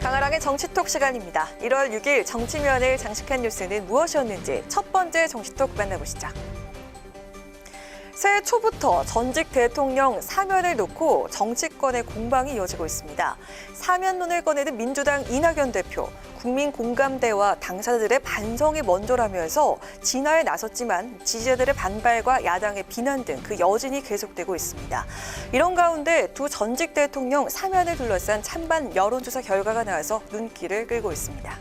강아랑의 정치톡 시간입니다. 1월 6일 정치면을 장식한 뉴스는 무엇이었는지 첫 번째 정치톡 만나보시죠. 새해 초부터 전직 대통령 사면을 놓고 정치권의 공방이 이어지고 있습니다. 사면론을 꺼내는 민주당 이낙연 대표, 국민 공감대와 당사자들의 반성이 먼저라면서 진화에 나섰지만 지지자들의 반발과 야당의 비난 등 그 여진이 계속되고 있습니다. 이런 가운데 두 전직 대통령 사면을 둘러싼 찬반 여론조사 결과가 나와서 눈길을 끌고 있습니다.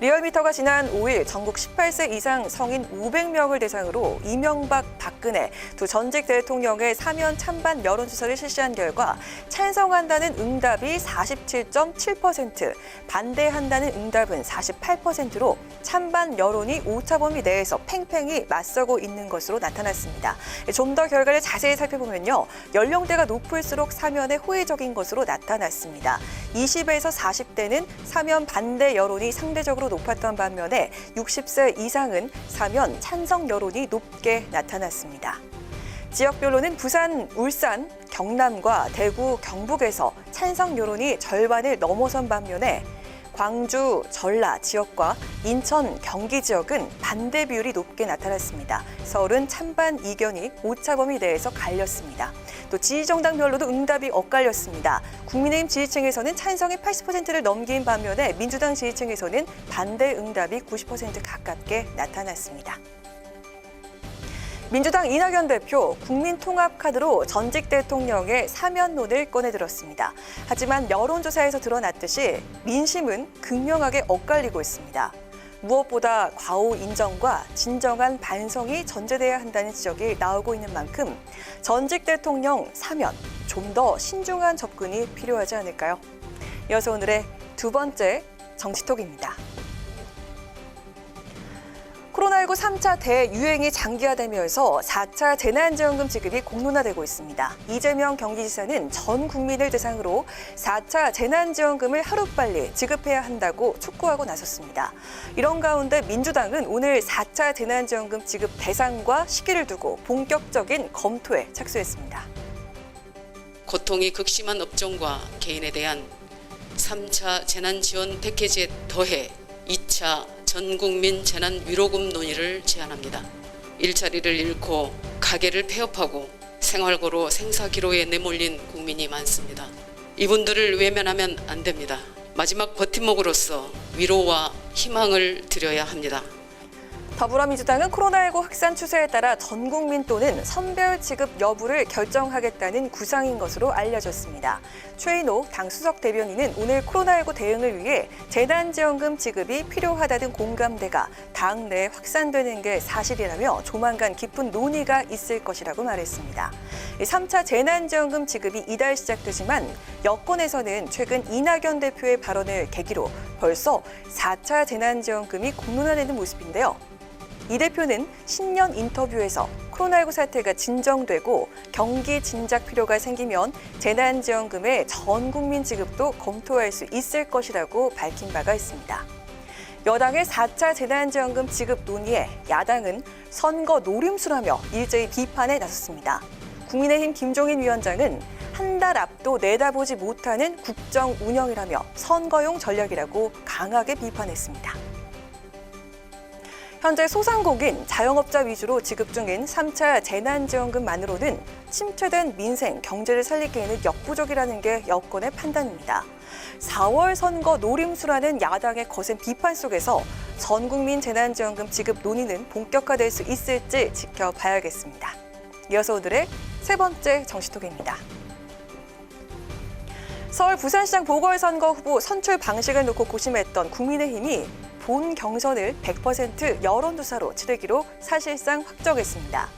리얼미터가 지난 5일 전국 18세 이상 성인 500명을 대상으로 이명박, 박근혜 두 전직 대통령의 사면 찬반 여론조사를 실시한 결과 찬성한다는 응답이 47.7%, 반대한다는 응답은 48%로 찬반 여론이 오차 범위 내에서 팽팽히 맞서고 있는 것으로 나타났습니다. 좀 더 결과를 자세히 살펴보면요. 연령대가 높을수록 사면에 호의적인 것으로 나타났습니다. 20에서 40대는 사면 반대 여론이 상대적으로 높았던 반면에 60세 이상은 사면 찬성 여론이 높게 나타났습니다. 지역별로는 부산, 울산, 경남과 대구, 경북에서 찬성 여론이 절반을 넘어선 반면에 광주, 전라 지역과 인천, 경기 지역은 반대 비율이 높게 나타났습니다. 서울은 찬반 이견이 오차범위 내에서 갈렸습니다. 또 지지정당별로도 응답이 엇갈렸습니다. 국민의힘 지지층에서는 찬성이 80%를 넘긴 반면에 민주당 지지층에서는 반대 응답이 90% 가깝게 나타났습니다. 민주당 이낙연 대표 국민통합카드로 전직 대통령의 사면론을 꺼내들었습니다. 하지만 여론조사에서 드러났듯이 민심은 극명하게 엇갈리고 있습니다. 무엇보다 과오 인정과 진정한 반성이 전제돼야 한다는 지적이 나오고 있는 만큼 전직 대통령 사면, 좀 더 신중한 접근이 필요하지 않을까요? 이어서 오늘의 두 번째 정치톡입니다. 코로나19 3차 대유행이 장기화되면서 4차 재난지원금 지급이 공론화되고 있습니다. 이재명 경기지사는 전 국민을 대상으로 4차 재난지원금을 하루빨리 지급해야 한다고 촉구하고 나섰습니다. 이런 가운데 민주당은 오늘 4차 재난지원금 지급 대상과 시기를 두고 본격적인 검토에 착수했습니다. 고통이 극심한 업종과 개인에 대한 3차 재난지원 패키지에 더해 2차 전국민 재난위로금 논의를 제안합니다. 일자리를 잃고 가게를 폐업하고 생활고로 생사기로에 내몰린 국민이 많습니다. 이분들을 외면하면 안 됩니다. 마지막 버팀목으로서 위로와 희망을 드려야 합니다. 더불어민주당은 코로나19 확산 추세에 따라 전 국민 또는 선별 지급 여부를 결정하겠다는 구상인 것으로 알려졌습니다. 최인호 당 수석 대변인은 오늘 코로나19 대응을 위해 재난지원금 지급이 필요하다는 공감대가 당 내에 확산되는 게 사실이라며 조만간 깊은 논의가 있을 것이라고 말했습니다. 3차 재난지원금 지급이 이달 시작되지만 여권에서는 최근 이낙연 대표의 발언을 계기로 벌써 4차 재난지원금이 공론화되는 모습인데요. 이 대표는 신년 인터뷰에서 코로나19 사태가 진정되고 경기 진작 필요가 생기면 재난지원금의 전 국민 지급도 검토할 수 있을 것이라고 밝힌 바가 있습니다. 여당의 4차 재난지원금 지급 논의에 야당은 선거 노림수라며 일제히 비판에 나섰습니다. 국민의힘 김종인 위원장은 한 달 앞도 내다보지 못하는 국정 운영이라며 선거용 전략이라고 강하게 비판했습니다. 현재 소상공인, 자영업자 위주로 지급 중인 3차 재난지원금만으로는 침체된 민생, 경제를 살리기에는 역부족이라는 게 여권의 판단입니다. 4월 선거 노림수라는 야당의 거센 비판 속에서 전 국민 재난지원금 지급 논의는 본격화될 수 있을지 지켜봐야겠습니다. 이어서 오늘의 세 번째 정치톡입니다. 서울 부산시장 보궐선거 후보 선출 방식을 놓고 고심했던 국민의힘이 본 경선을 100% 여론조사로 치르기로 사실상 확정했습니다.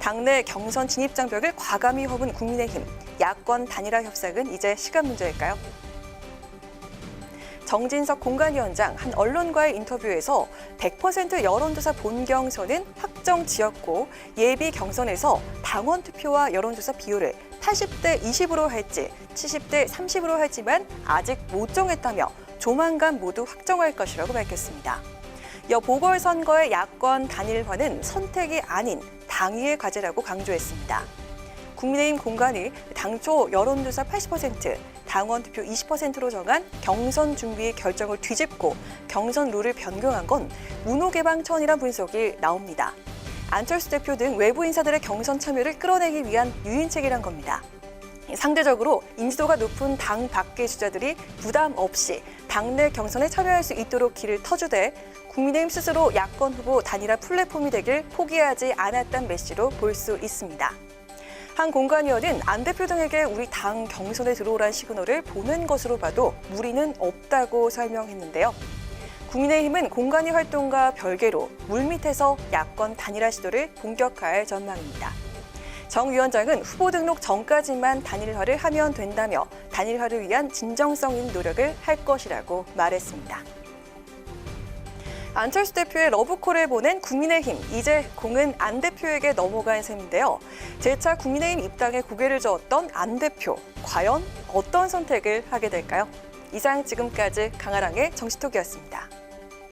당내 경선 진입 장벽을 과감히 허문 국민의힘, 야권 단일화 협상은 이제 시간 문제일까요? 정진석 공관위원장 한 언론과의 인터뷰에서 100% 여론조사 본 경선은 확정지었고 예비 경선에서 당원 투표와 여론조사 비율을 80대 20으로 할지 70대 30으로 할지만 아직 못 정했다며 조만간 모두 확정할 것이라고 밝혔습니다. 이어 보궐선거의 야권 단일화는 선택이 아닌 당위의 과제라고 강조했습니다. 국민의힘 공관위 당초 여론조사 80%, 당원 투표 20%로 정한 경선 준비 결정을 뒤집고 경선 룰을 변경한 건 문호개방천이란 분석이 나옵니다. 안철수 대표 등 외부 인사들의 경선 참여를 끌어내기 위한 유인책이란 겁니다. 상대적으로 인지도가 높은 당 밖의 주자들이 부담 없이 당내 경선에 참여할 수 있도록 길을 터주되 국민의힘 스스로 야권 후보 단일화 플랫폼이 되길 포기하지 않았다는 메시로 볼 수 있습니다. 한 공관위원은 안 대표 등에게 우리 당 경선에 들어오란 시그널을 보낸 것으로 봐도 무리는 없다고 설명했는데요. 국민의힘은 공관위 활동과 별개로 물밑에서 야권 단일화 시도를 본격화할 전망입니다. 정 위원장은 후보 등록 전까지만 단일화를 하면 된다며 단일화를 위한 진정성 있는 노력을 할 것이라고 말했습니다. 안철수 대표의 러브콜을 보낸 국민의힘, 이제 공은 안 대표에게 넘어간 셈인데요. 재차 국민의힘 입당에 고개를 저었던 안 대표, 과연 어떤 선택을 하게 될까요? 이상 지금까지 강아랑의 정치톡이었습니다.